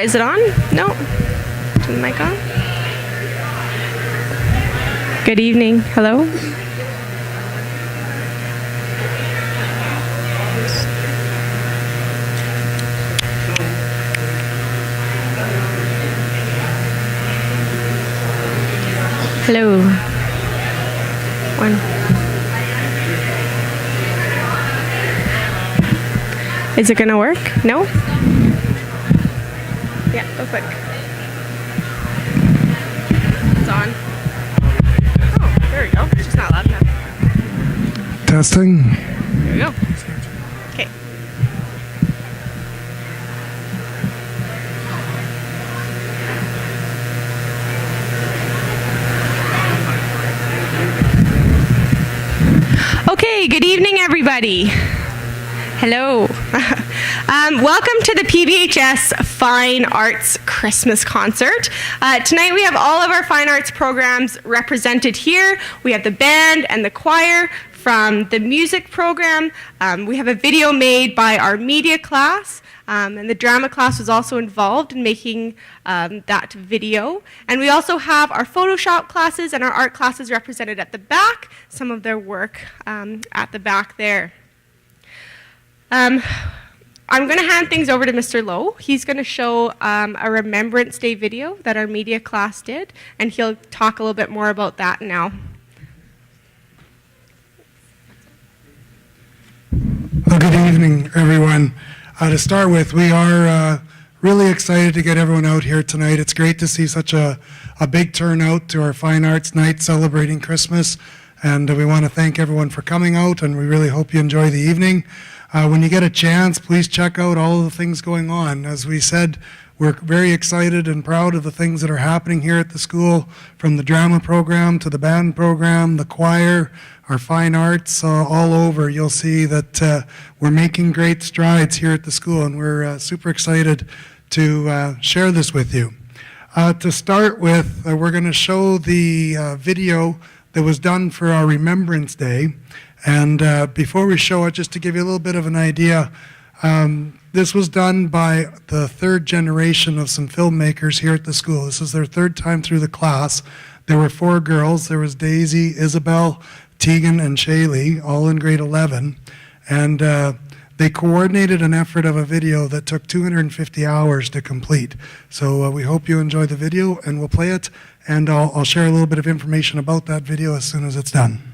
Is it on? No. Is the mic on? Good evening. Hello? Hello. One. Is it gonna work? No? Yeah, go quick. It's on. Oh, there we go. It's just not loud enough. Testing. There we go. Okay. Okay, good evening, everybody. Hello. Welcome to the PBHS Fine Arts Christmas Concert. Tonight we have all of our fine arts programs represented here. We have the band and the choir from the music program. We have a video made by our media class, and the drama class was also involved in making that video. And we also have our Photoshop classes and our art classes represented at the back, some of their work at the back there. I'm going to hand things over to Mr. Lowe. He's going to show a Remembrance Day video that our media class did, and he'll talk a little bit more about that now. Well, good evening, everyone. To start with, we are really excited to get everyone out here tonight. It's great to see such a big turnout to our Fine Arts Night celebrating Christmas, and we want to thank everyone for coming out, and we really hope you enjoy the evening. When you get a chance, please check out all of the things going on. As we said, we're very excited and proud of the things that are happening here at the school, from the drama program to the band program, the choir, our fine arts, all over. You'll see that we're making great strides here at the school, and we're super excited to share this with you. To start with, we're going to show the video that was done for our Remembrance Day. And before we show it, just to give you a little bit of an idea, this was done by the third generation of some filmmakers here at the school. This is their third time through the class. There were 4 girls. There was Daisy, Isabel, Tegan, and Shaylee, all in grade 11. And they coordinated an effort of a video that took 250 hours to complete. So we hope you enjoy the video, and we'll play it. And I'll share a little bit of information about that video as soon as it's done.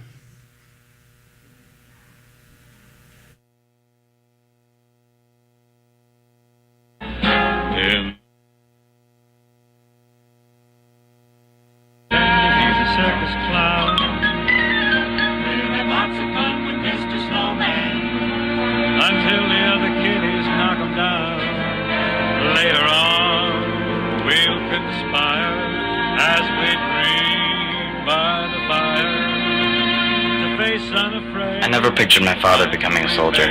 I never pictured my father becoming a soldier,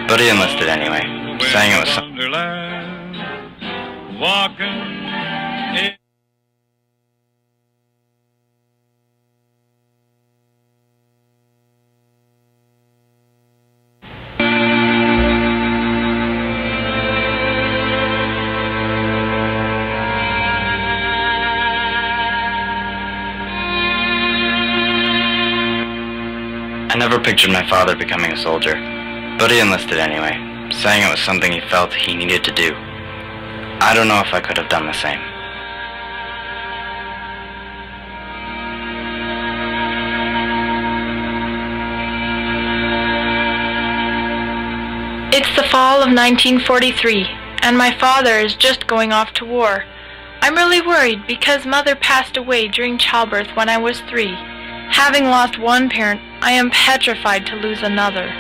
but he enlisted anyway, saying it was something. I never pictured my father becoming a soldier, but he enlisted anyway, saying it was something he felt he needed to do. I don't know if I could have done the same. It's the fall of 1943, and my father is just going off to war. I'm really worried because Mother passed away during childbirth when I was 3. Having lost one parent, I am petrified to lose another.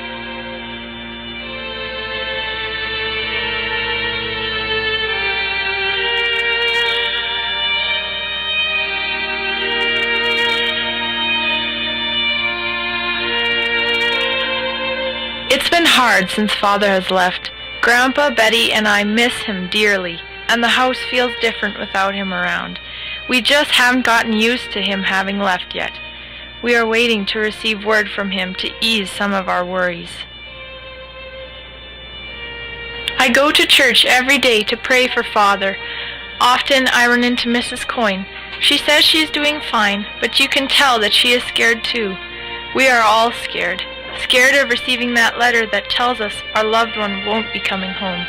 It's been hard since Father has left. Grandpa, Betty, and I miss him dearly, and the house feels different without him around. We just haven't gotten used to him having left yet. We are waiting to receive word from him to ease some of our worries. I I go to church every day to pray for Father. Often I run into Mrs. Coyne. She says she is doing fine, but you can tell that she is scared too. We are all scared. Scared of receiving that letter that tells us our loved one won't be coming home.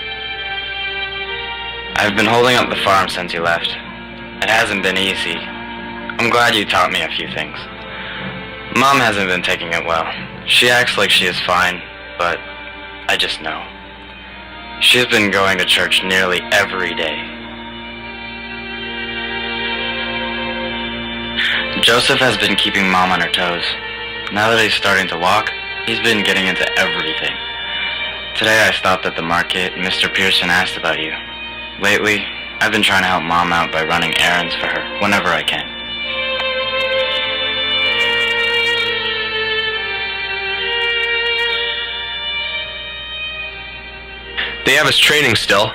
I've been holding up the farm since you left. It hasn't been easy. I'm glad you taught me a few things. Mom hasn't been taking it well. She acts like she is fine, but I just know. She's been going to church nearly every day. Joseph has been keeping Mom on her toes. Now that he's starting to walk, he's been getting into everything. Today I stopped at the market and Mr. Pearson asked about you. Lately, I've been trying to help Mom out by running errands for her whenever I can. They have us training still.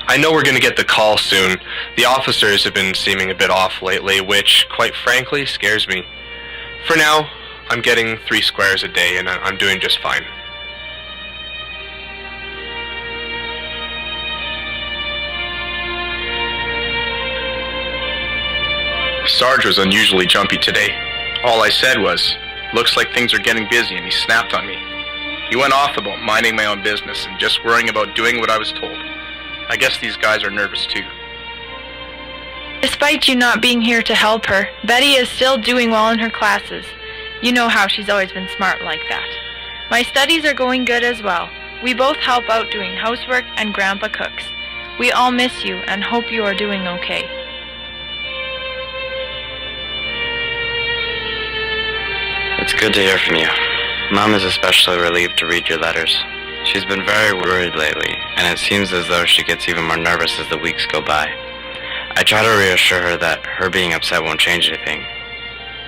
I know we're going to get the call soon. The officers have been seeming a bit off lately, which, quite frankly, scares me. For now, I'm getting 3 squares a day, and I'm doing just fine. Sarge was unusually jumpy today. All I said was, "Looks like things are getting busy," and he snapped on me. He went off about minding my own business and just worrying about doing what I was told. I guess these guys are nervous too. Despite you not being here to help her, Betty is still doing well in her classes. You know how she's always been smart like that. My studies are going good as well. We both help out doing housework and Grandpa cooks. We all miss you and hope you are doing okay. It's good to hear from you. Mom is especially relieved to read your letters. She's been very worried lately, and it seems as though she gets even more nervous as the weeks go by. I try to reassure her that her being upset won't change anything.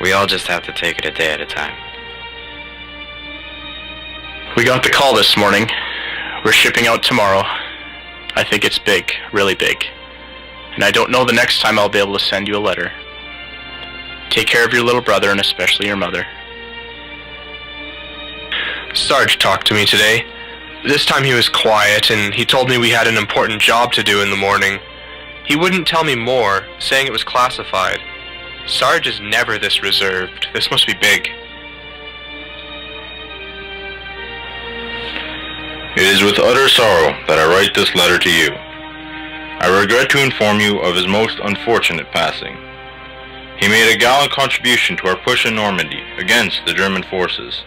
We all just have to take it a day at a time. We got the call this morning. We're shipping out tomorrow. I think it's big, really big. And I don't know the next time I'll be able to send you a letter. Take care of your little brother and especially your mother. Sarge talked to me today. This time he was quiet and he told me we had an important job to do in the morning. He wouldn't tell me more, saying it was classified. Sarge is never this reserved. This must be big. It is with utter sorrow that I write this letter to you. I regret to inform you of his most unfortunate passing. He made a gallant contribution to our push in Normandy against the German forces.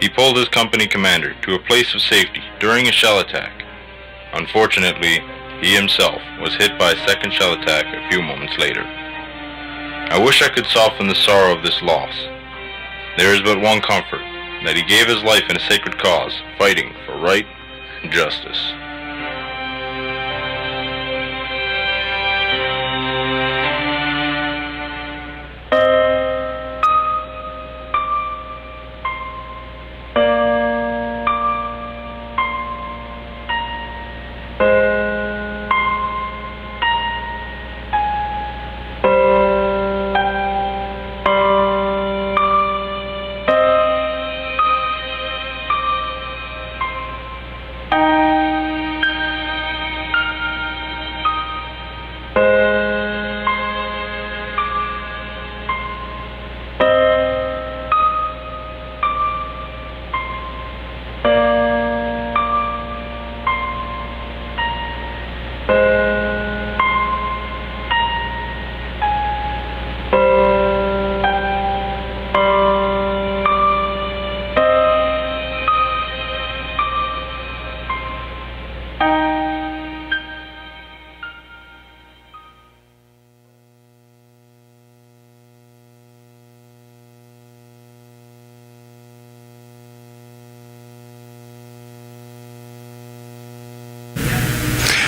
He pulled his company commander to a place of safety during a shell attack. Unfortunately, he himself was hit by a second shell attack a few moments later. I wish I could soften the sorrow of this loss. There is but one comfort, that he gave his life in a sacred cause, fighting for right and justice.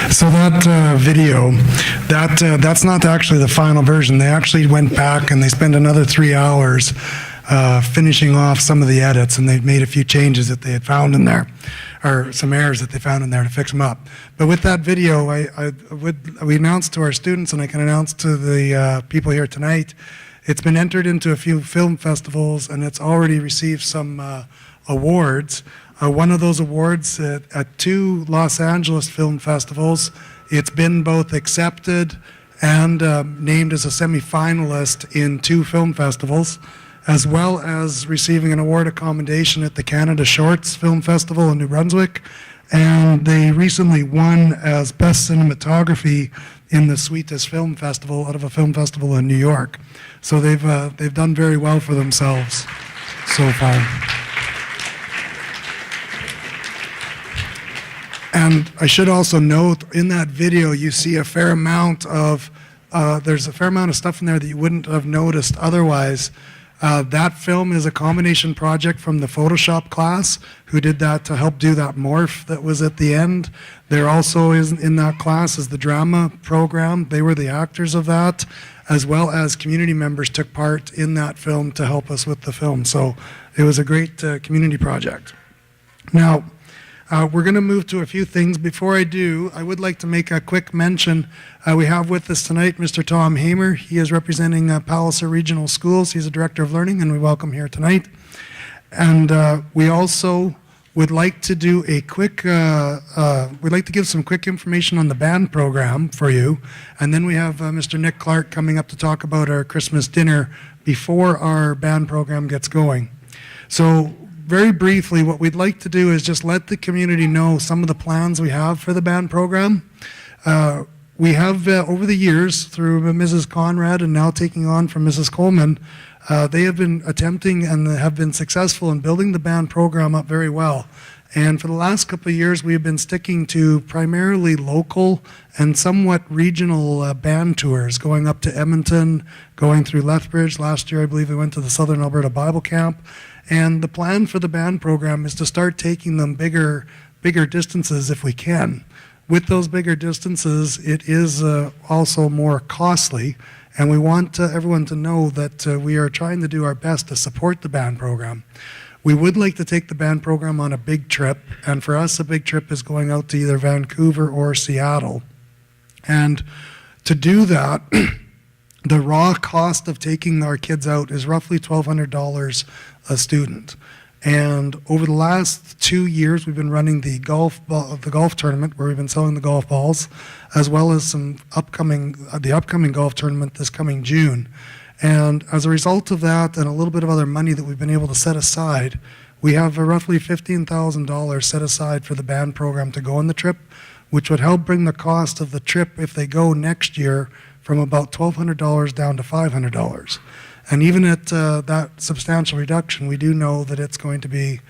So that video, that's not actually the final version. They actually went back and they spent another 3 hours finishing off some of the edits, and they've made a few changes that they had found in there, or some errors that they found in there to fix them up. But with that video, we announced to our students, and I can announce to the people here tonight, it's been entered into a few film festivals, and it's already received some awards. One of those awards at 2 Los Angeles film festivals. It's been both accepted and named as a semi-finalist in 2 film festivals, as well as receiving an award of commendation at the Canada Shorts Film Festival in New Brunswick. And they recently won as Best Cinematography in the Sweetest Film Festival out of a film festival in New York. So they've done very well for themselves so far. And I should also note, in that video, you see a fair amount of, there's a fair amount of stuff in there that you wouldn't have noticed otherwise. That film is a combination project from the Photoshop class, who did that to help do that morph that was at the end. There also is in that class is the drama program. They were the actors of that, as well as community members took part in that film to help us with the film. So it was a great community project. Now, we're going to move to a few things. Before I do, I would like to make a quick mention. We have with us tonight Mr. Tom Hamer. He is representing Palliser Regional Schools. He's a Director of Learning, and we welcome here tonight. And we also would like to do a quick, we'd like to give some quick information on the band program for you. And then we have Mr. Nick Clark coming up to talk about our Christmas dinner before our band program gets going. So, very briefly, what we'd like to do is just let the community know some of the plans we have for the band program. We have, over the years, through Mrs. Conrad and now taking on from Mrs. Coleman, they have been attempting and have been successful in building the band program up very well. And for the last couple of years, we have been sticking to primarily local and somewhat regional band tours, going up to Edmonton, going through Lethbridge. Last year, I believe we went to the Southern Alberta Bible Camp. And the plan for the band program is to start taking them bigger distances if we can. With those bigger distances, it is also more costly, and we want everyone to know that we are trying to do our best to support the band program. We would like to take the band program on a big trip, and for us, a big trip is going out to either Vancouver or Seattle. And to do that, the raw cost of taking our kids out is roughly $1,200 a student. And over the last 2 years, we've been running the golf tournament, where we've been selling the golf balls, as well as the upcoming golf tournament this coming June. And as a result of that and a little bit of other money that we've been able to set aside, we have roughly $15,000 set aside for the band program to go on the trip, which would help bring the cost of the trip, if they go next year, from about $1,200 down to $500. And even at that substantial reduction, we do know that it's going to be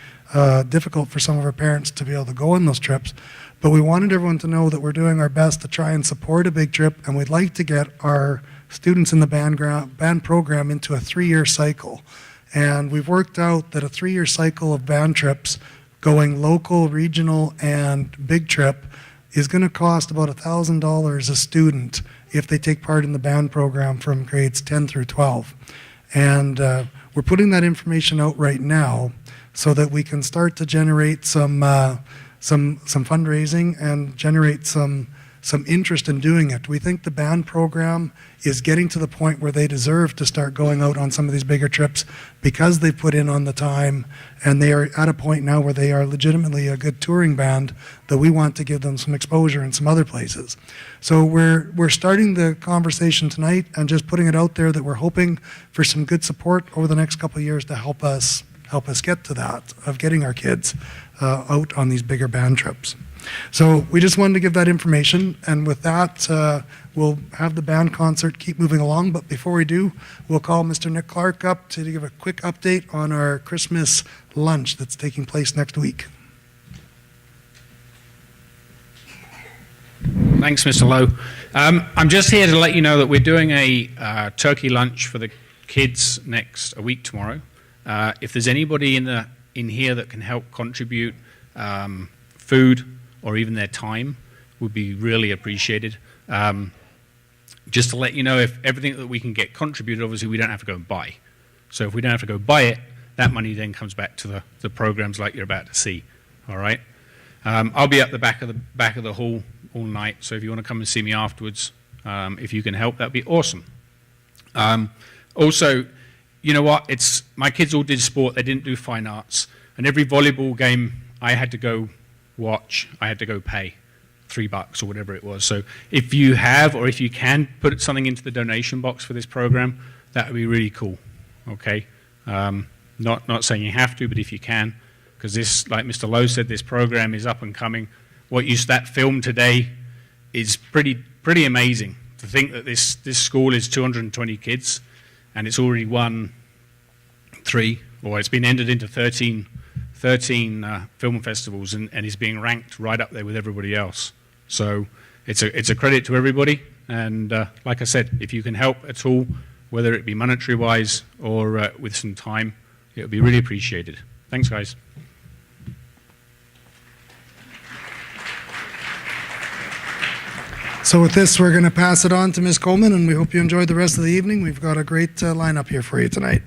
difficult for some of our parents to be able to go on those trips. But we wanted everyone to know that we're doing our best to try and support a big trip, and we'd like to get our students in the band program into a 3-year cycle. And we've worked out that a 3-year cycle of band trips, going local, regional, and big trip, is going to cost about $1,000 a student if they take part in the band program from grades 10 through 12. And we're putting that information out right now so that we can start to generate some fundraising and generate some interest in doing it. We think the band program is getting to the point where they deserve to start going out on some of these bigger trips because they've put in on the time, and they are at a point now where they are legitimately a good touring band that we want to give them some exposure in some other places. So we're starting the conversation tonight and just putting it out there that we're hoping for some good support over the next couple of years to help us get to that, of getting our kids out on these bigger band trips. So we just wanted to give that information, and with that, we'll have the band concert keep moving along. But before we do, we'll call Mr. Nick Clark up to give a quick update on our Christmas lunch that's taking place next week. Thanks, Mr. Lowe. I'm just here to let you know that we're doing a turkey lunch for the kids a week tomorrow. If there's anybody in here that can help contribute food or even their time, would be really appreciated. Just to let you know, if everything that we can get contributed, obviously we don't have to go and buy. So if we don't have to go buy it, that money then comes back to the programs like you're about to see. All right. I'll be at the back of the hall all night. So if you want to come and see me afterwards, if you can help, that'd be awesome. Also, you know what? My kids all did sport. They didn't do fine arts. And every volleyball game I had to go watch, I had to go pay $3 or whatever it was. So if you have or if you can put something into the donation box for this program, that would be really cool. Okay, not saying you have to, but if you can, because this, like Mr. Lowe said, this program is up and coming. That film today is pretty amazing. To think that this school is 220 kids, and it's already won it's been entered into 13 film festivals, and is being ranked right up there with everybody else. So it's a credit to everybody. And like I said, if you can help at all, whether it be monetary wise or with some time, it would be really appreciated. Thanks, guys. So with this, we're going to pass it on to Ms. Coleman, and we hope you enjoyed the rest of the evening. We've got a great lineup here for you tonight.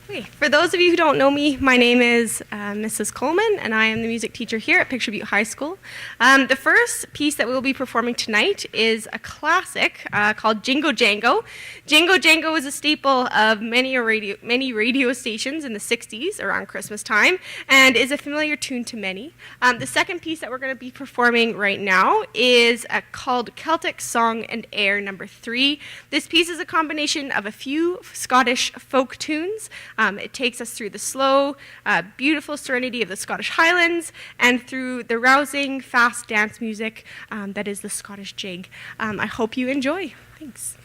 Okay, for those of you who don't know me, my name is Mrs. Coleman, and I am the music teacher here at Picture Butte High School. The first piece that we'll be performing tonight is a classic called Jingo Jango. Jingo Jango is a staple of many radio stations in the 60s around Christmas time, and is a familiar tune to many. The second piece that we're going to be performing right now is called Celtic Song and Air number 3. This piece is a combination of a few Scottish folk tunes. It takes us through the slow, beautiful serenity of the Scottish Highlands and through the rousing, fast dance music that is the Scottish jig. I hope you enjoy. Thanks.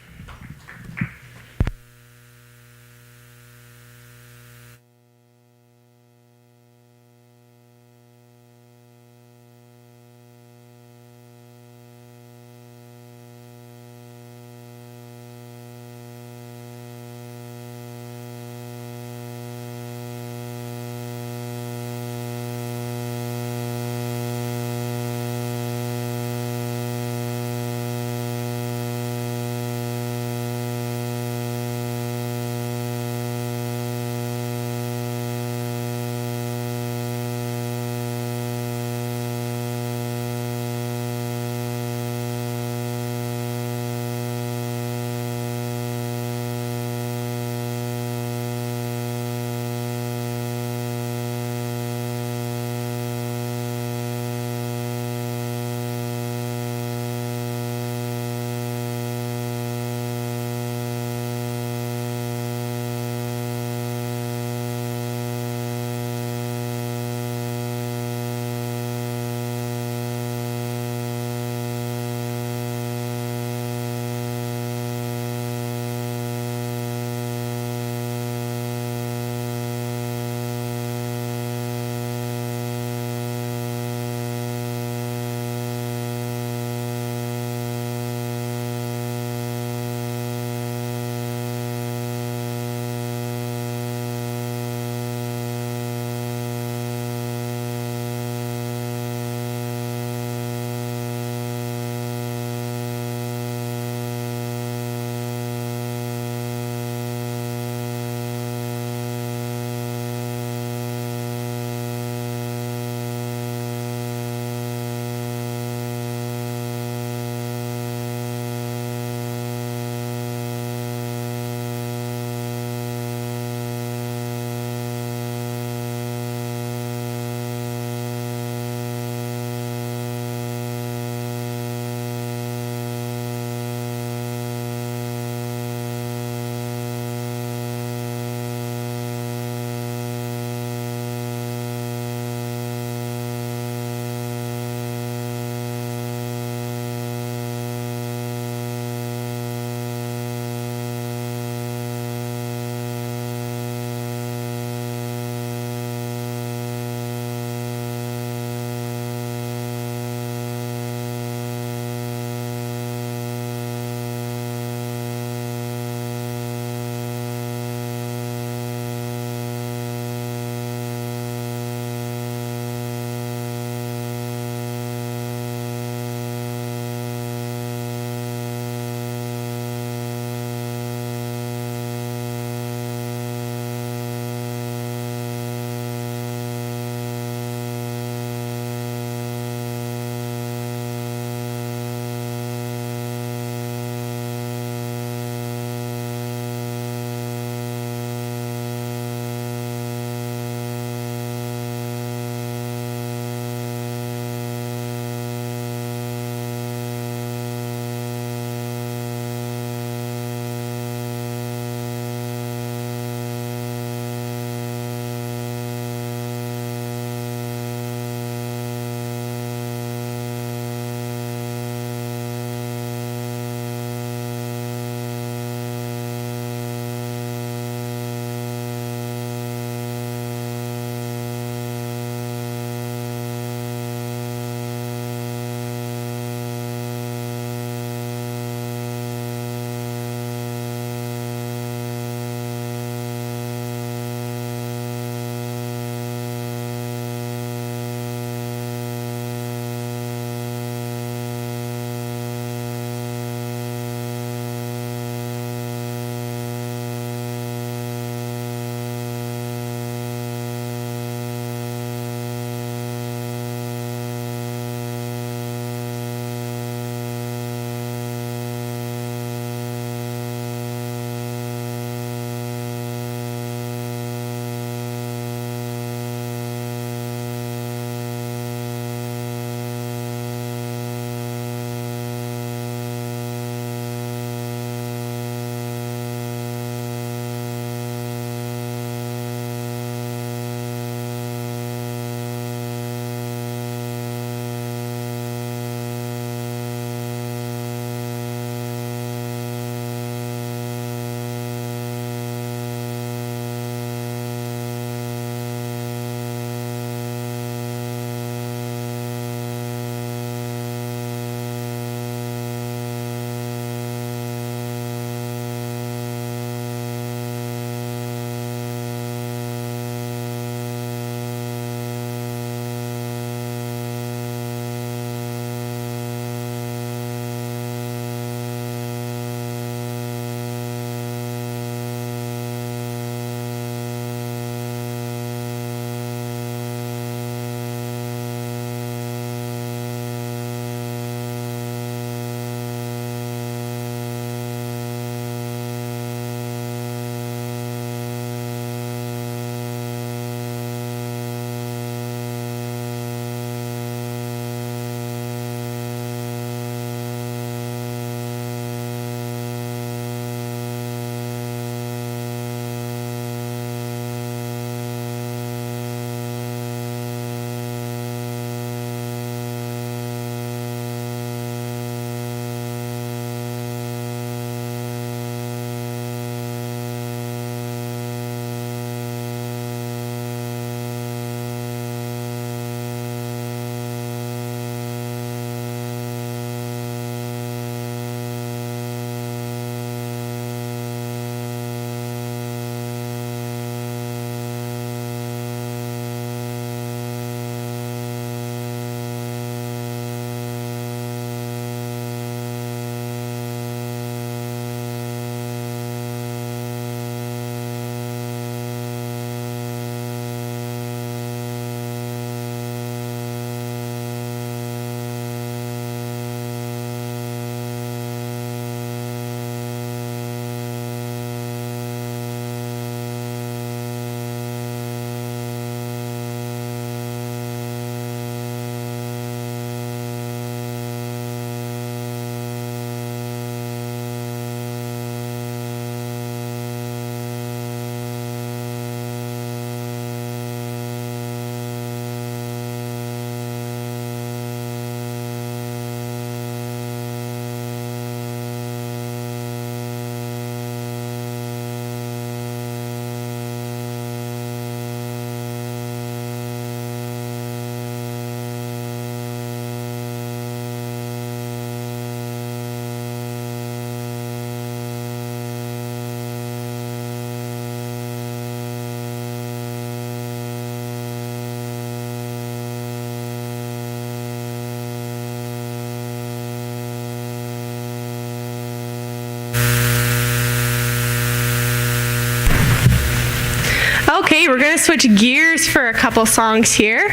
Okay, we're going to switch gears for a couple songs here.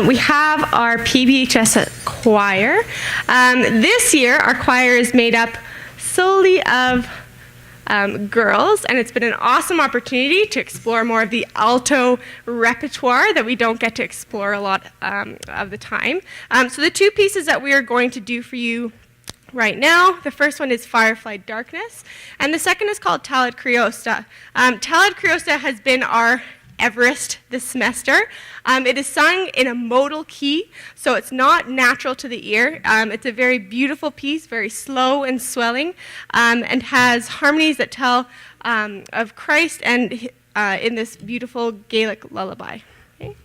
We have our PBHS choir. This year, our choir is made up solely of girls, and it's been an awesome opportunity to explore more of the alto repertoire that we don't get to explore a lot of the time. So the two pieces that we are going to do for you right now, the first one is Firefly Darkness, and the second is called Talad Criosta. Talad Criosta has been our Everest this semester. It is sung in a modal key, so it's not natural to the ear. It's a very beautiful piece, very slow and swelling, and has harmonies that tell of Christ and in this beautiful Gaelic lullaby. Okay.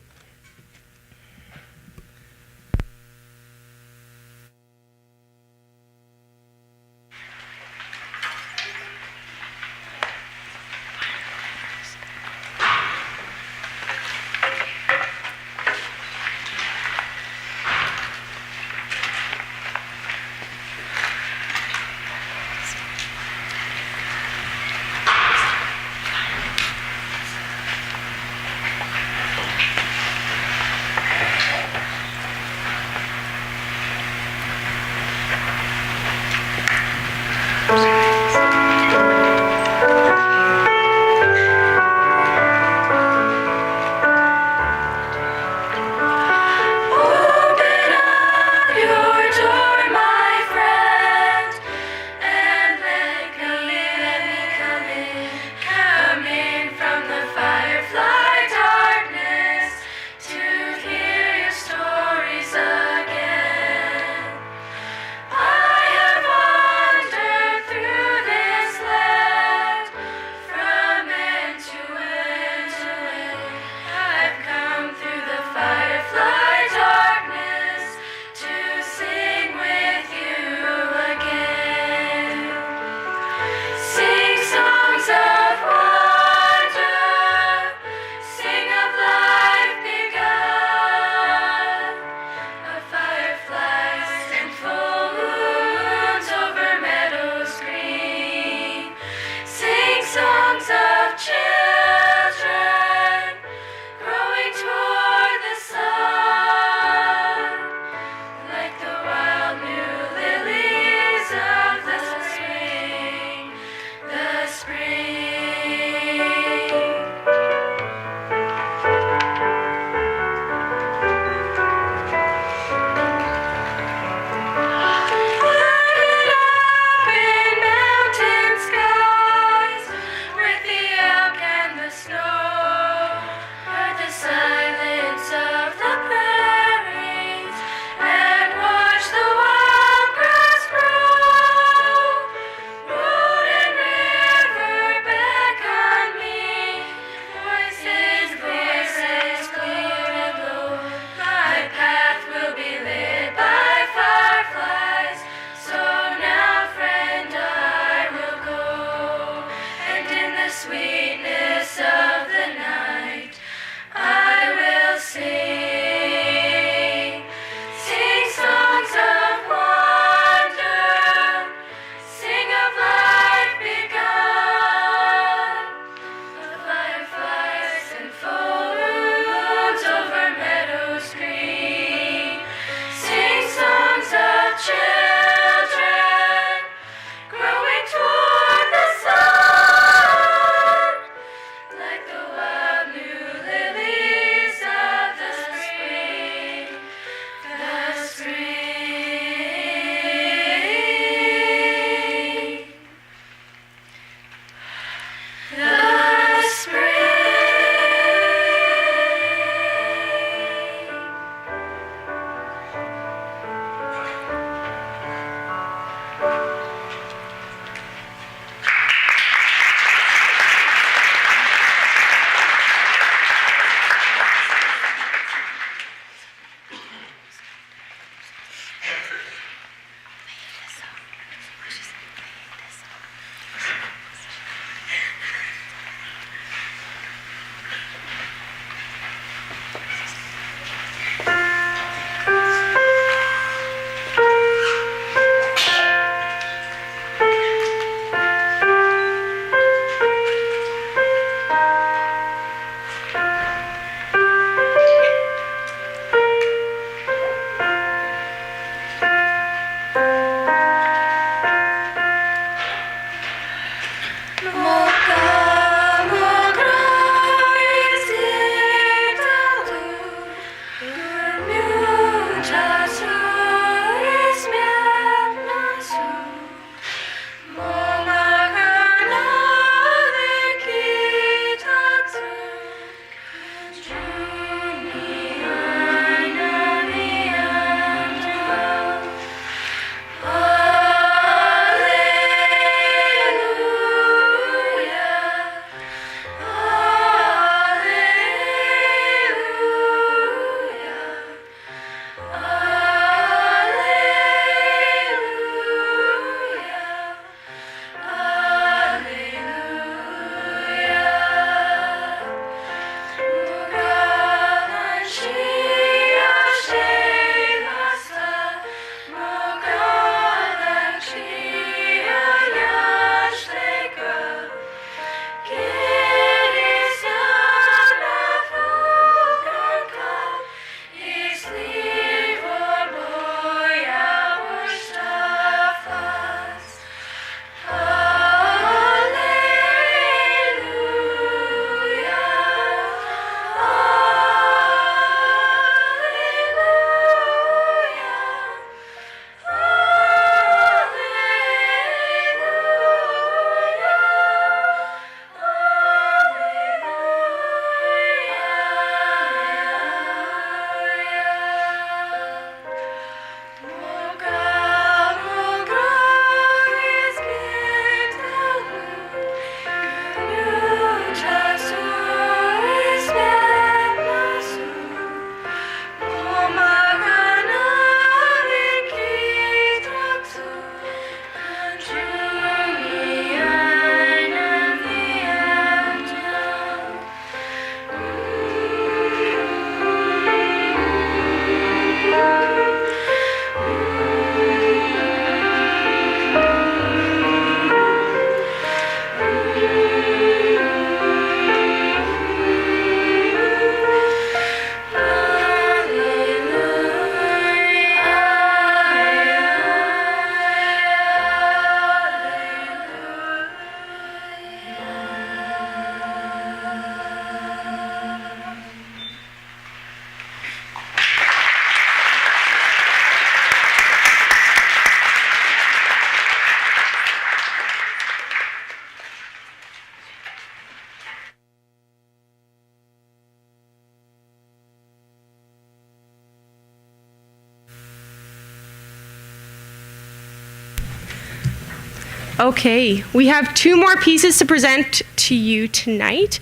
Okay, we have two more pieces to present to you tonight.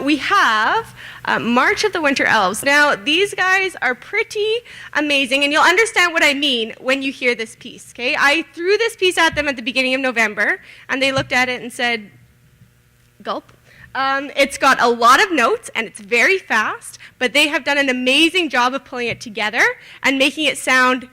We have March of the Winter Elves. Now, these guys are pretty amazing, and you'll understand what I mean when you hear this piece, okay? I threw this piece at them at the beginning of November, and they looked at it and said, gulp. It's got a lot of notes, and it's very fast, but they have done an amazing job of pulling it together and making it sound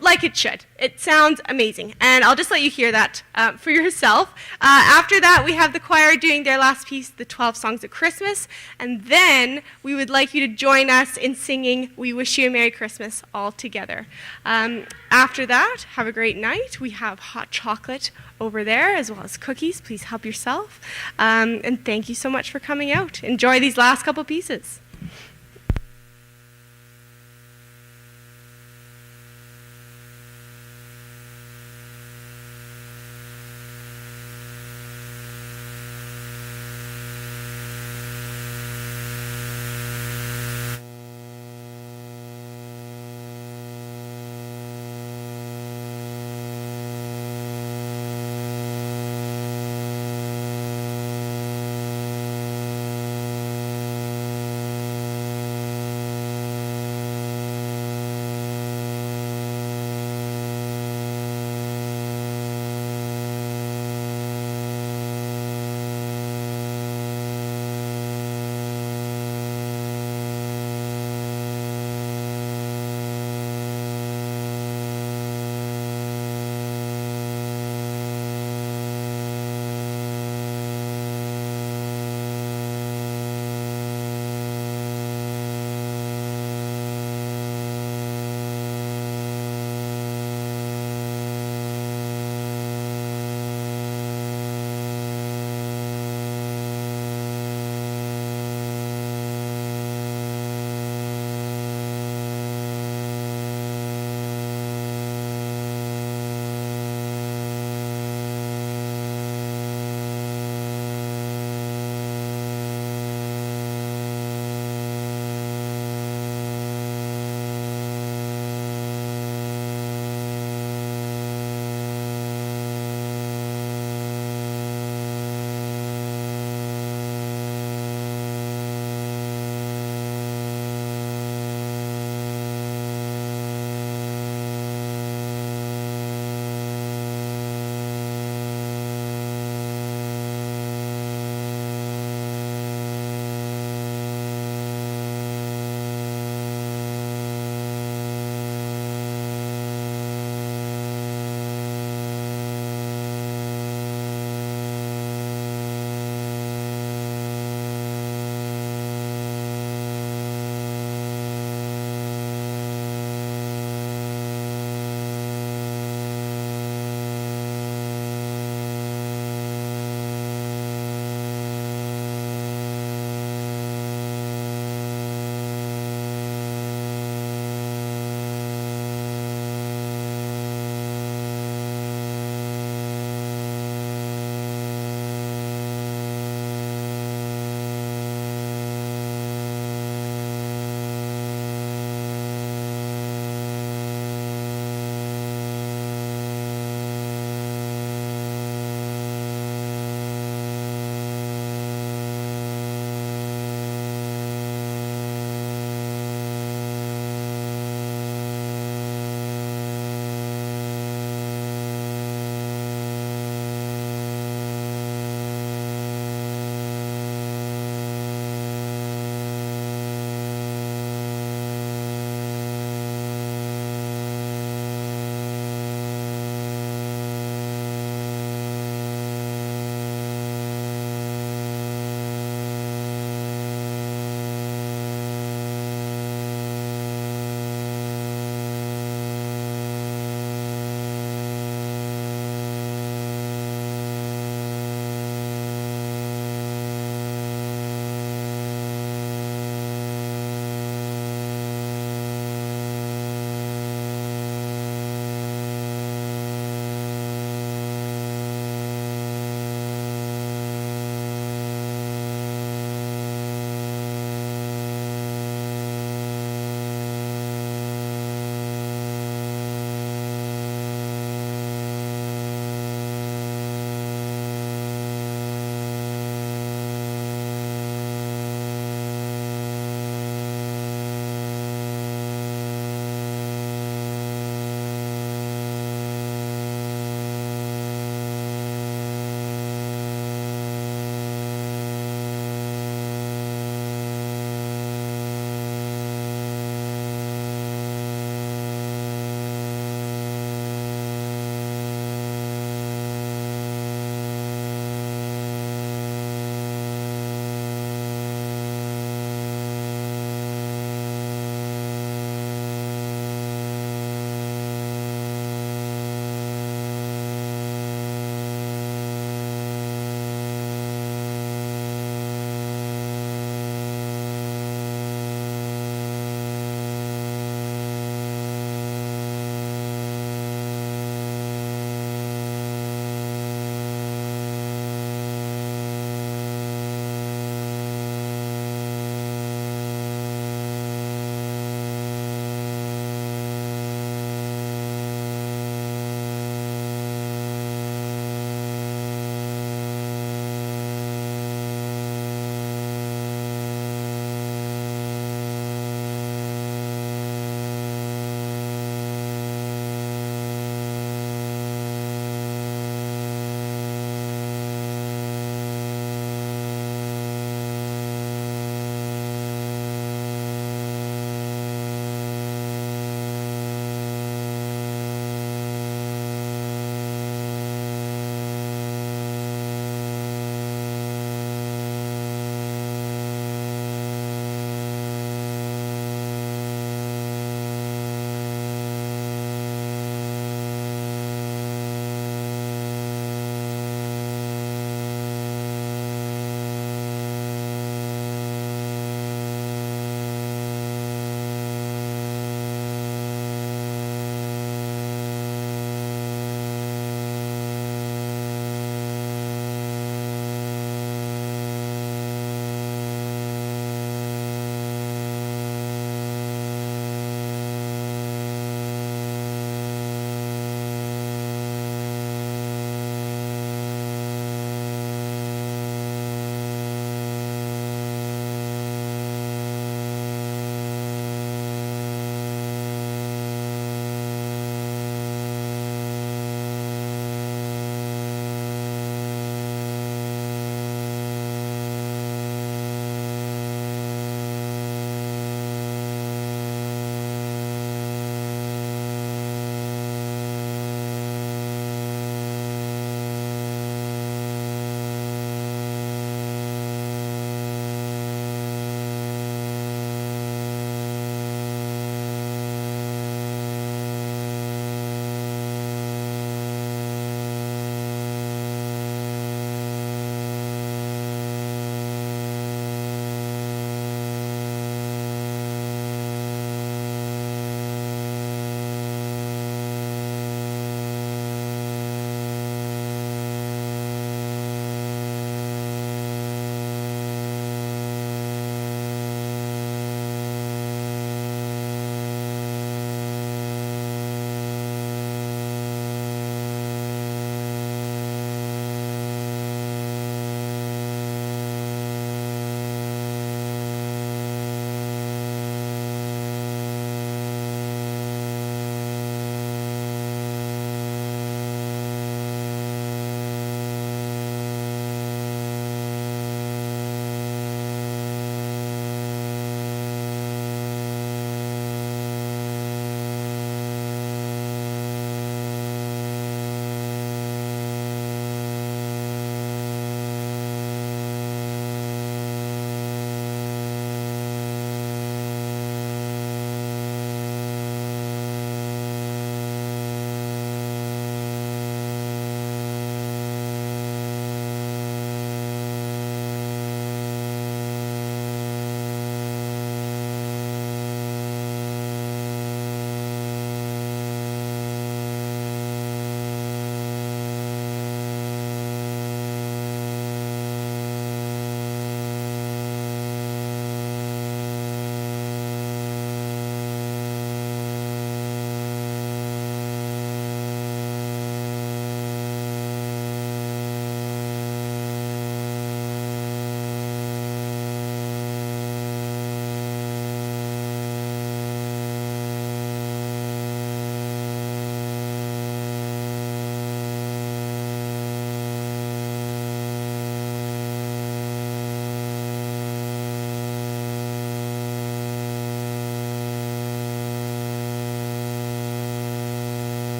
like it should. It sounds amazing, and I'll just let you hear that for yourself. After that, we have the choir doing their last piece, the 12 Songs of Christmas, and then we would like you to join us in singing We Wish You a Merry Christmas all together. After that, have a great night. We have hot chocolate over there, as well as cookies. Please help yourself, and thank you so much for coming out. Enjoy these last couple pieces.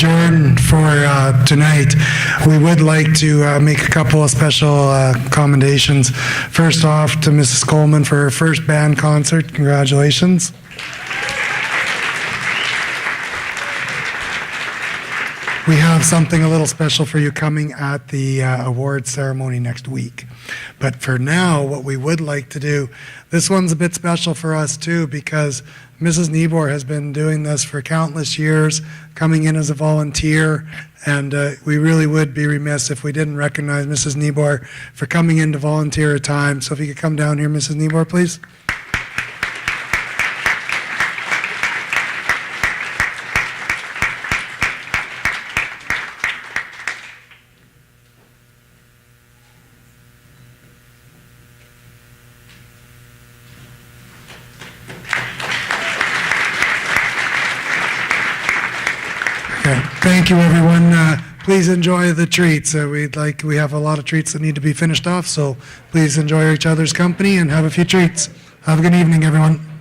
adjourn for tonight, we would like to make a couple of special commendations. First off, to Mrs. Coleman for her first band concert. Congratulations. We have something a little special for you coming at the award ceremony next week. But for now, what we would like to do, this one's a bit special for us too, because Mrs. Niebuhr has been doing this for countless years, coming in as a volunteer, and we really would be remiss if we didn't recognize Mrs. Niebuhr for coming in to volunteer her time. So if you could come down here, Mrs. Niebuhr, please. Thank you, everyone. Please enjoy the treats. We have a lot of treats that need to be finished off, so please enjoy each other's company and have a few treats. Have a good evening, everyone.